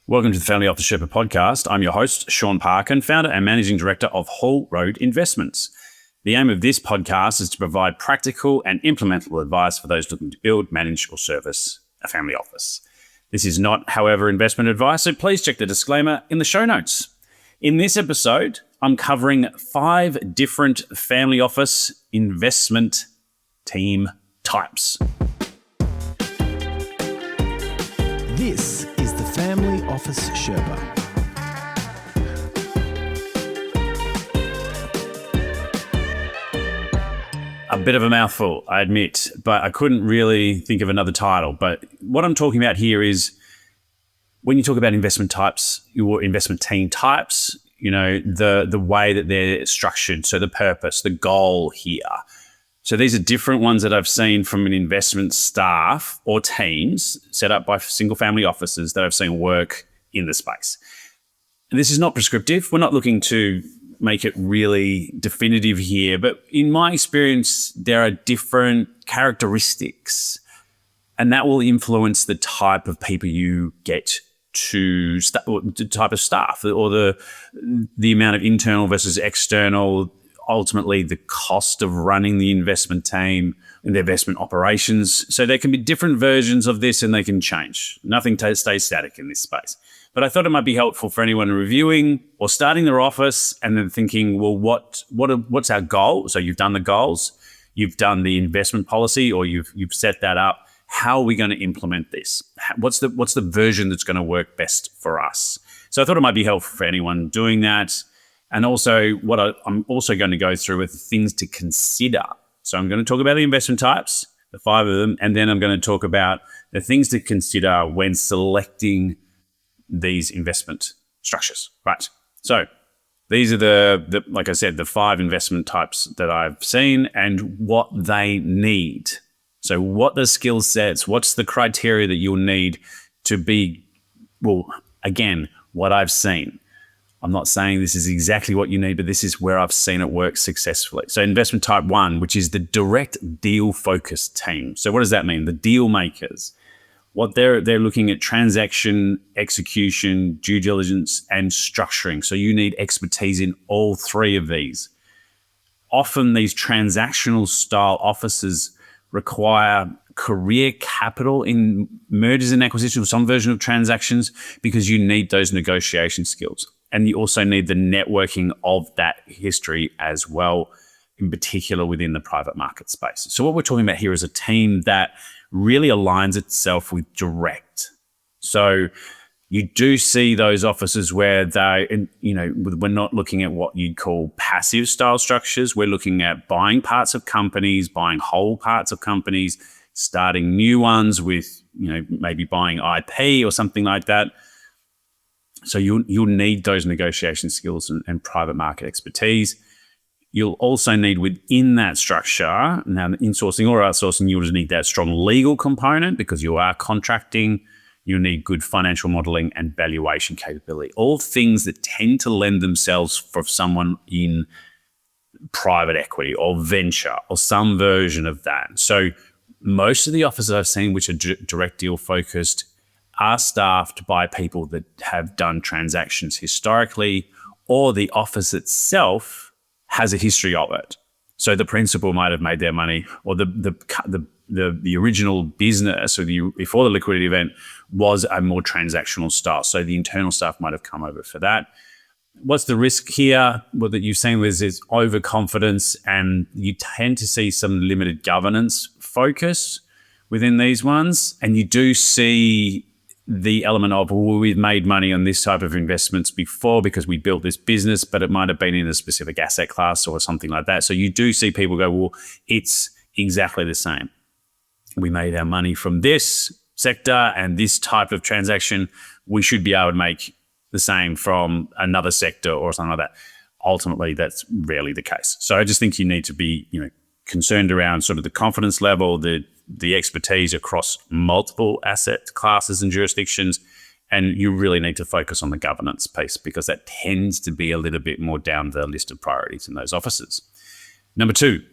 Welcome to the Family Office Sherpa podcast. I'm your host, Shaun Parkin, founder and managing director of Whole Road Investments. The aim of this podcast is to provide practical and implementable advice for those looking to build, manage, or service a family office. This is not, however, investment advice, so please check the disclaimer in the show notes. In this episode, I'm covering 5 different family office investment team types. This is the Family Office Sherpa. A bit of a mouthful, I admit, but I couldn't really think of another title. But what I'm talking about here is when you talk about investment types, your investment team types, the way that they're structured, so the purpose, the goal here. So these are different ones that I've seen from an investment staff or teams set up by single family offices that I've seen work in the space. And this is not prescriptive. We're not looking to make it really definitive here, but in my experience, there are different characteristics, and that will influence the type of people you get to or the type of staff, or the amount of internal versus external. Ultimately, the cost of running the investment team and the investment operations. So there can be different versions of this and they can change. Nothing stays static in this space. But I thought it might be helpful for anyone reviewing or starting their office and then thinking, well, what's our goal? So you've done the goals, you've done the investment policy, or you've set that up. How are we going to implement this? What's the version that's going to work best for us? So I thought it might be helpful for anyone doing that. And also, I'm also going to go through with things to consider. So I'm going to talk about the investment types, the 5 of them, and then I'm going to talk about the things to consider when selecting these investment structures. Right. So these are the like I said, the 5 investment types that I've seen and what they need. So what the skill sets, what's the criteria that you'll need to be, well, again, what I've seen. I'm not saying this is exactly what you need, but this is where I've seen it work successfully. So investment type 1, which is the direct deal focused team. So what does that mean? The deal makers. What they're looking at transaction, execution, due diligence, and structuring. So you need expertise in all 3 of these. Often these transactional style offices require career capital in mergers and acquisitions or some version of transactions because you need those negotiation skills. And you also need the networking of that history as well, in particular within the private market space. So what we're talking about here is a team that really aligns itself with direct. So you do see those offices where we're not looking at what you'd call passive style structures. We're looking at buying parts of companies, buying whole parts of companies, starting new ones with, maybe buying IP or something like that. So you'll need those negotiation skills and private market expertise. You'll also need within that structure, now insourcing or outsourcing, you'll just need that strong legal component because you are contracting. You'll need good financial modeling and valuation capability. All things that tend to lend themselves for someone in private equity or venture or some version of that. So most of the offices I've seen which are direct deal focused are staffed by people that have done transactions historically, or the office itself has a history of it. So the principal might have made their money, or the original business or before the liquidity event was a more transactional style. So the internal staff might have come over for that. What's the risk here? Well, that you've seen is overconfidence, and you tend to see some limited governance focus within these ones. And you do see the element of, well, we've made money on this type of investments before because we built this business, but it might have been in a specific asset class or something like that. So you do see people go, well, it's exactly the same. We made our money from this sector and this type of transaction. We should be able to make the same from another sector or something like that. Ultimately, that's rarely the case. So I just think you need to be, concerned around sort of the confidence level, the expertise across multiple asset classes and jurisdictions, and you really need to focus on the governance piece because that tends to be a little bit more down the list of priorities in those offices. Number 2,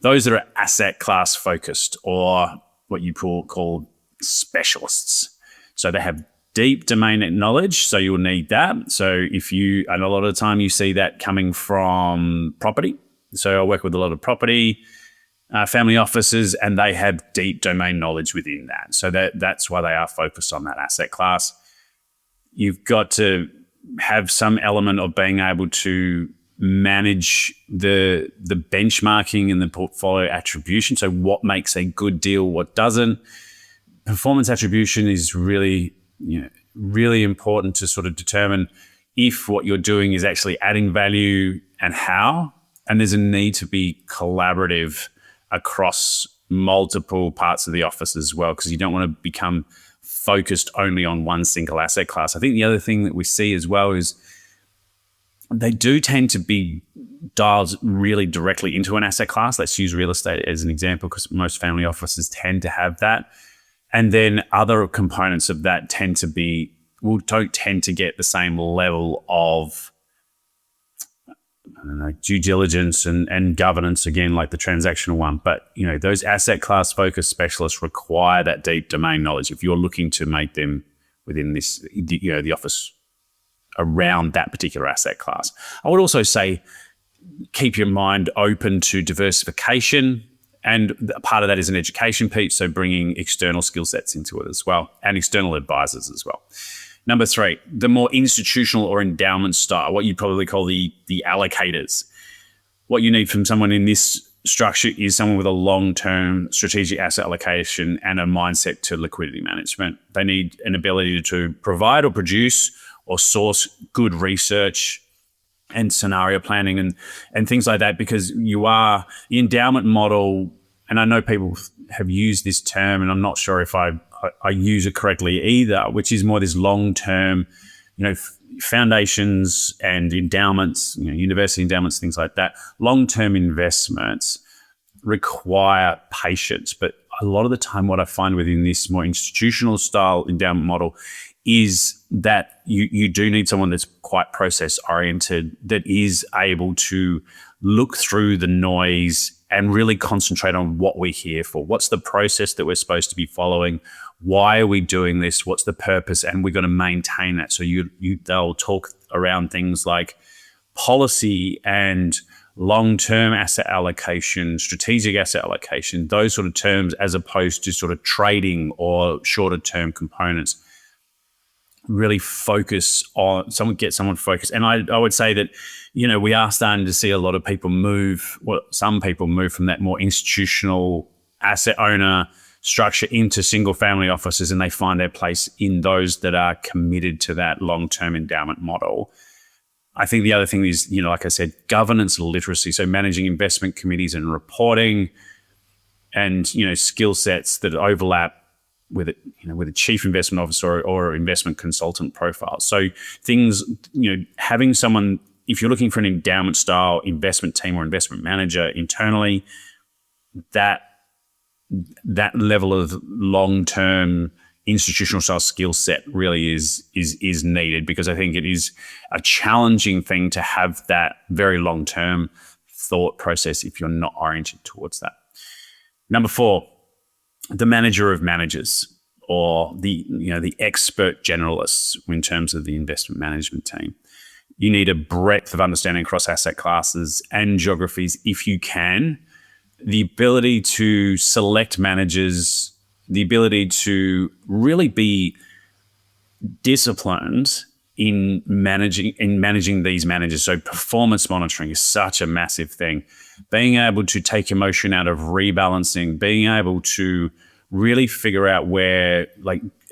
those that are asset class focused or what you call specialists. So they have deep domain knowledge, so you'll need that. So and a lot of the time you see that coming from property. So I work with a lot of property family offices, and they have deep domain knowledge within that. So that's why they are focused on that asset class. You've got to have some element of being able to manage the benchmarking and the portfolio attribution. So what makes a good deal, what doesn't. Performance attribution is really important to sort of determine if what you're doing is actually adding value and how. And there's a need to be collaborative across multiple parts of the office as well, because you don't want to become focused only on one single asset class. I think the other thing that we see as well is they do tend to be dialed really directly into an asset class. Let's use real estate as an example, because most family offices tend to have that. And then other components of that don't tend to get the same level of due diligence and governance, again, like the transactional one. But, those asset class focused specialists require that deep domain knowledge if you're looking to make them within this, the office around that particular asset class. I would also say keep your mind open to diversification. And part of that is an education piece, so bringing external skill sets into it as well, and external advisors as well. Number 3, the more institutional or endowment style, what you probably call the allocators. What you need from someone in this structure is someone with a long-term strategic asset allocation and a mindset to liquidity management. They need an ability to provide or produce or source good research and scenario planning and things like that, because the endowment model, and I know people have used this term, and I'm not sure if I use it correctly either, which is more this long-term, foundations and endowments, university endowments, things like that. Long-term investments require patience, but a lot of the time what I find within this more institutional style endowment model is that you do need someone that's quite process oriented, that is able to look through the noise and really concentrate on what we're here for. What's the process that we're supposed to be following? Why are we doing this? What's the purpose? And we're going to maintain that. So they'll talk around things like policy and long-term asset allocation, strategic asset allocation, those sort of terms, as opposed to sort of trading or shorter term components. Really focus on get someone focused. And I would say that, we are starting to see a lot of people some people move from that more institutional asset owner structure into single family offices, and they find their place in those that are committed to that long-term endowment model. I think the other thing is, like I said, governance literacy. So managing investment committees and reporting and, skill sets that overlap with it, with a chief investment officer or investment consultant profile. So things, having someone, if you're looking for an endowment style investment team or investment manager internally, that level of long-term institutional style skill set really is needed, because I think it is a challenging thing to have that very long-term thought process if you're not oriented towards that. Number 4, the manager of managers, or the expert generalists in terms of the investment management team. You need a breadth of understanding across asset classes and geographies if you can. The ability to select managers, the ability to really be disciplined in managing these managers. So performance monitoring is such a massive thing. Being able to take emotion out of rebalancing, being able to really figure out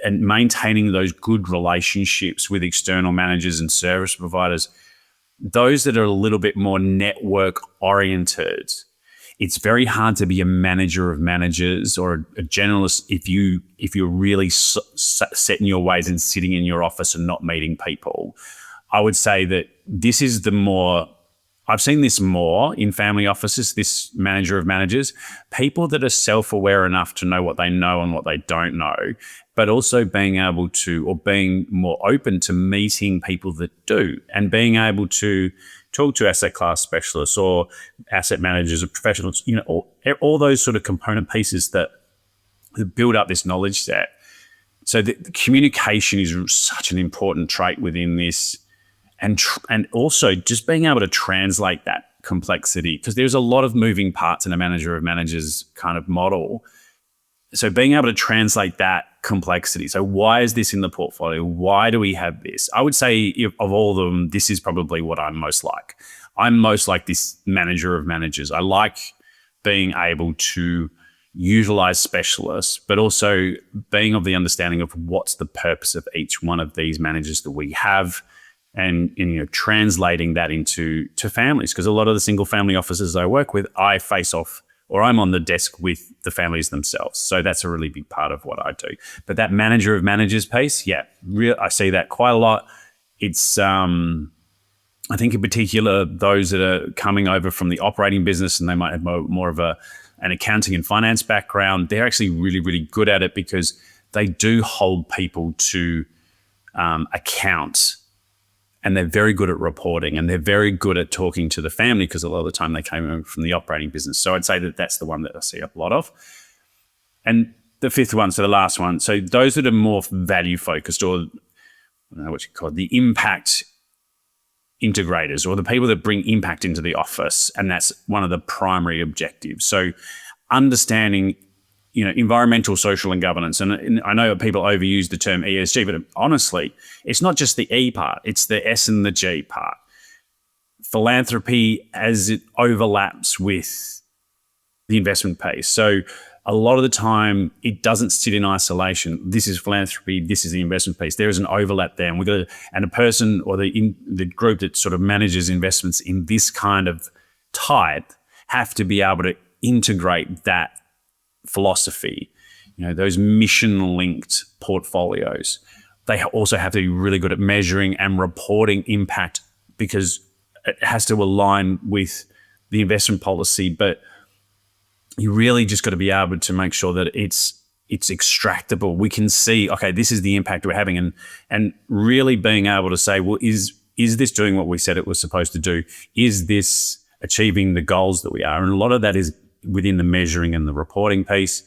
and maintaining those good relationships with external managers and service providers, those that are a little bit more network oriented. It's very hard to be a manager of managers or a generalist if you're really set in your ways and sitting in your office and not meeting people. I would say that this is I've seen this more in family offices, this manager of managers, people that are self-aware enough to know what they know and what they don't know, but also being able to, or being more open to meeting people that do, and being able to talk to asset class specialists or asset managers or professionals, all those sort of component pieces that build up this knowledge set So the communication is such an important trait within this, and also just being able to translate that complexity, because there's a lot of moving parts in a manager of managers kind of model. So being able to translate that complexity. So why is this in the portfolio? Why do we have this? I would say of all of them, this is probably what I'm most like. I'm most like this manager of managers. I like being able to utilize specialists, but also being of the understanding of what's the purpose of each one of these managers that we have, and translating that into families. Because a lot of the single family offices I work with, I face off, or I'm on the desk with the families themselves. So that's a really big part of what I do. But that manager of managers piece, I see that quite a lot. It's I think in particular those that are coming over from the operating business and they might have more of an accounting and finance background, they're actually really, really good at it, because they do hold people to account, and they're very good at reporting, and they're very good at talking to the family, because a lot of the time they came over from the operating business. So I'd say that that's the one that I see a lot of. And the fifth one, so the last one, so those that are more value focused, or I don't know what you call it, the impact integrators, or the people that bring impact into the office, and that's one of the primary objectives. So understanding, environmental, social, and governance. And I know people overuse the term ESG, but honestly, it's not just the E part, it's the S and the G part. Philanthropy, as it overlaps with the investment piece. So a lot of the time, it doesn't sit in isolation. This is philanthropy, this is the investment piece. There is an overlap there, and a person or the group that sort of manages investments in this kind of type have to be able to integrate that philosophy, those mission-linked portfolios. They also have to be really good at measuring and reporting impact, because it has to align with the investment policy. But you really just got to be able to make sure that it's extractable. We can see, okay, this is the impact we're having, and really being able to say, well, is this doing what we said it was supposed to do? Is this achieving the goals that we are? And a lot of that is within the measuring and the reporting piece.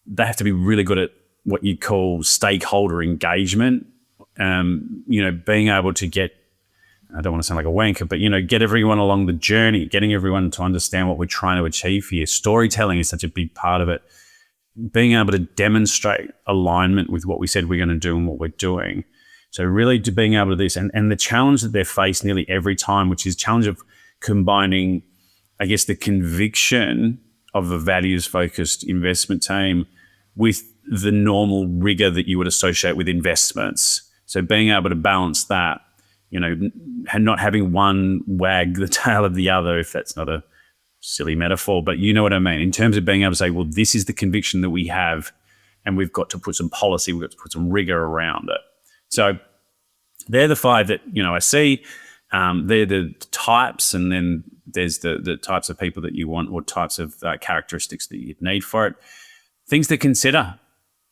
They have to be really good at what you call stakeholder engagement. Being able to get, I don't want to sound like a wanker, but, get everyone along the journey, getting everyone to understand what we're trying to achieve here. Storytelling is such a big part of it. Being able to demonstrate alignment with what we said we're going to do and what we're doing. So really being able to do this, and the challenge that they face nearly every time, which is challenge of combining, I guess, the conviction of a values-focused investment team with the normal rigor that you would associate with investments. So being able to balance that, and not having one wag the tail of the other, if that's not a silly metaphor, but you know what I mean, in terms of being able to say, well, this is the conviction that we have, and we've got to put some policy, we've got to put some rigor around it. So they're the five that, I see. They're the types, and then there's the types of people that you want, or types of characteristics that you need for it. Things to consider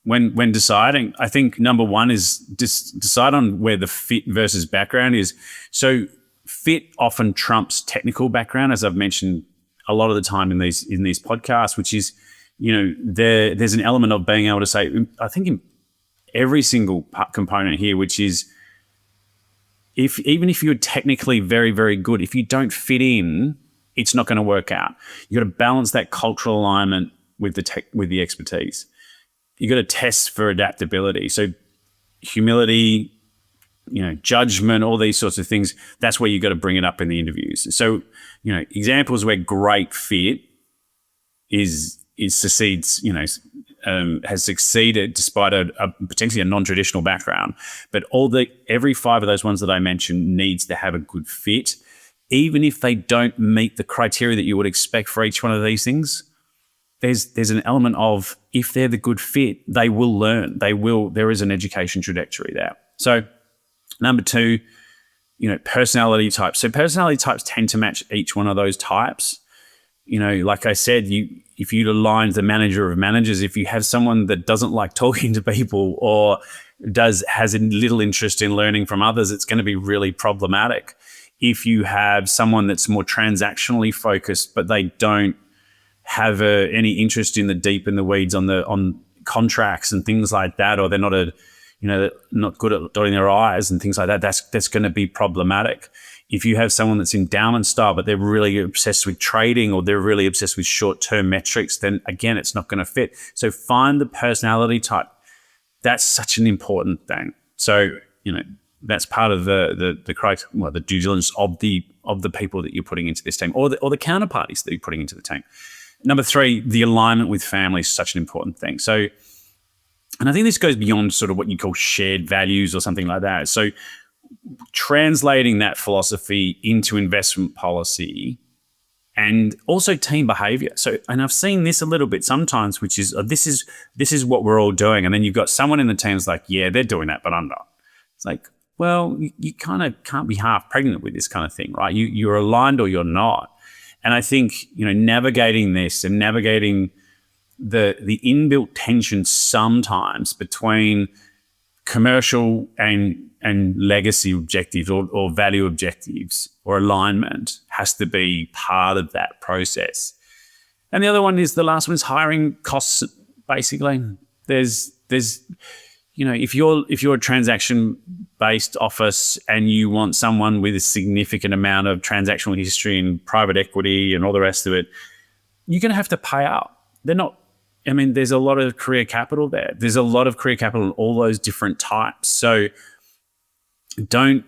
when deciding. I think number one is decide on where the fit versus background is. So fit often trumps technical background, as I've mentioned a lot of the time in these podcasts, which is, there's an element of being able to say, I think in every single component here, which is, even if you're technically very, very good, if you don't fit in, it's not going to work out. You got to balance that cultural alignment with the expertise. You got to test for adaptability. So humility, judgment, all these sorts of things. That's where you got to bring it up in the interviews. So, examples where great fit succeeds, has succeeded despite a potentially a non-traditional background. But every five of those ones that I mentioned needs to have a good fit, even if they don't meet the criteria that you would expect for each one of these things. There's an element of, if they're the good fit, they will learn. There is an education trajectory there. So number two, personality types. So personality types tend to match each one of those types. Like I said, if you align the manager of managers, if you have someone that doesn't like talking to people or has a little interest in learning from others, it's going to be really problematic. If you have someone that's more transactionally focused, but they don't have any interest in the deep in the weeds on contracts and things like that, or they're not good at dotting their I's and things like that, that's going to be problematic. If you have someone that's endowment style, but they're really obsessed with trading, or they're really obsessed with short-term metrics, then again, it's not going to fit. So find the personality type. That's such an important thing. So, that's part of the due diligence of the people that you're putting into this team, or the counterparties that you're putting into the team. Number 3, the alignment with family is such an important thing. So, and I think this goes beyond sort of what you call shared values or something like that. So translating that philosophy into investment policy and also team behavior. So, and I've seen this a little bit sometimes, which is, this is what we're all doing. And then you've got someone in the team that's like, yeah, they're doing that, but I'm not. It's like, well, you kind of can't be half pregnant with this kind of thing, right? You're aligned or you're not. And I think, navigating this and navigating the inbuilt tension sometimes between commercial and legacy objectives or value objectives or alignment has to be part of that process. And the other one is, the last one is hiring costs. Basically, there's if you're a transaction-based office and you want someone with a significant amount of transactional history and private equity and all the rest of it, you're going to have to pay up. There's a lot of career capital there. There's a lot of career capital in all those different types. So don't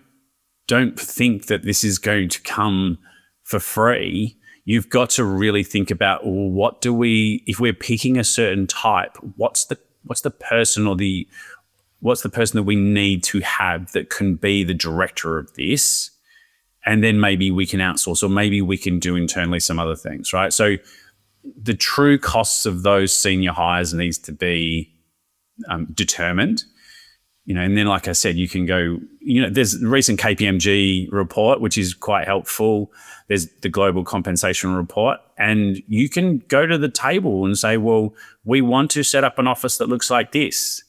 think that this is going to come for free. You've got to really think about, well, if we're picking a certain type, what's the person what's the person that we need to have that can be the director of this? And then maybe we can outsource, or maybe we can do internally some other things, right? So the true costs of those senior hires needs to be determined, and then, like I said, you can go, there's a recent KPMG report, which is quite helpful. There's the global compensation report, and you can go to the table and say, well, we want to set up an office that looks like this.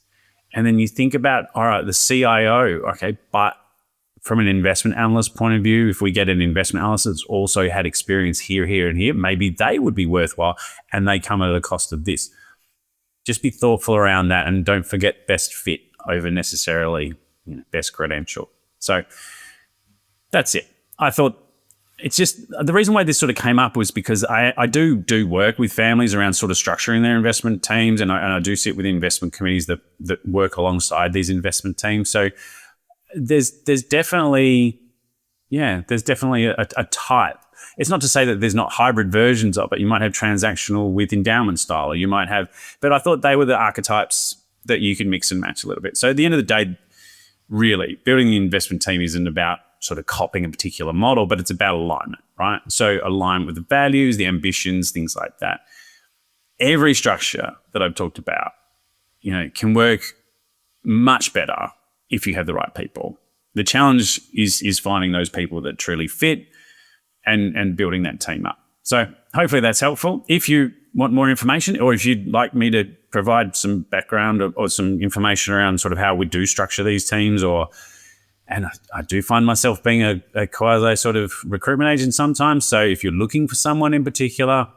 And then you think about, all right, the CIO, okay, but from an investment analyst point of view, if we get an investment analyst that's also had experience here, and here, maybe they would be worthwhile, and they come at a cost of this. Just be thoughtful around that, and don't forget best fit over necessarily best credential. So that's it. I thought it's just, the reason why this sort of came up was because I do work with families around sort of structuring their investment teams, and I do sit with investment committees that work alongside these investment teams. So there's definitely a type. It's not to say that there's not hybrid versions of it. You might have transactional with endowment style, or you might have, but I thought they were the archetypes that you can mix and match a little bit. So at the end of the day, really, building the investment team isn't about sort of copying a particular model, but it's about alignment, right? So align with the values, the ambitions, things like that. Every structure that I've talked about, can work much better if you have the right people. The challenge is finding those people that truly fit and building that team up. So hopefully that's helpful. If you want more information, or if you'd like me to provide some background or some information around sort of how we do structure these teams, and I do find myself being a quasi sort of recruitment agent sometimes. So if you're looking for someone in particular,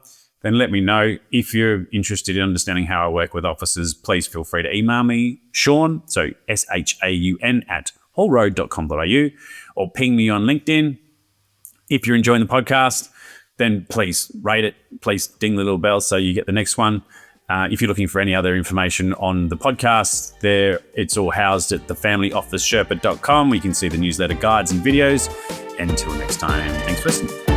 then let me know. If you're interested in understanding how I work with officers, please feel free to email me, Shaun, so SHAUN @wholeroad.com.au, or ping me on LinkedIn. If you're enjoying the podcast, then please rate it. Please ding the little bell so you get the next one. If you're looking for any other information on the podcast, it's all housed at thefamilyofficesherpa.com, where you can see the newsletter guides and videos. And until next time, thanks for listening.